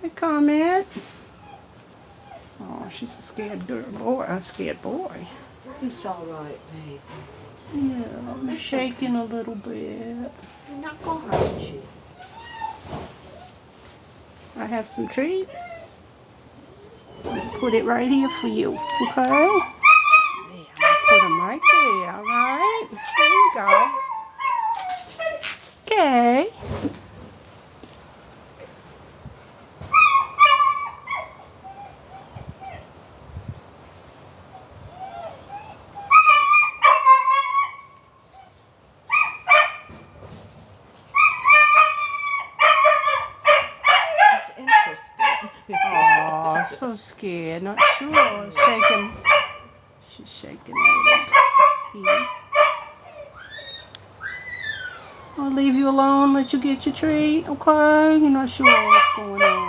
Hey, Comment. Oh, she's a scared girl, boy. A scared boy. It's all right, baby. Yeah, I'm shaking a little bit. We're not gonna hurt you. I have some treats. Put it right here for you, okay? Yeah, I'm gonna put them right there, all right? There you go. Okay. It's interesting. Oh, so scared, not sure. Shaking. She's shaking a little bit. I'll leave you alone, let you get your treat, okay? You're not sure what's going on.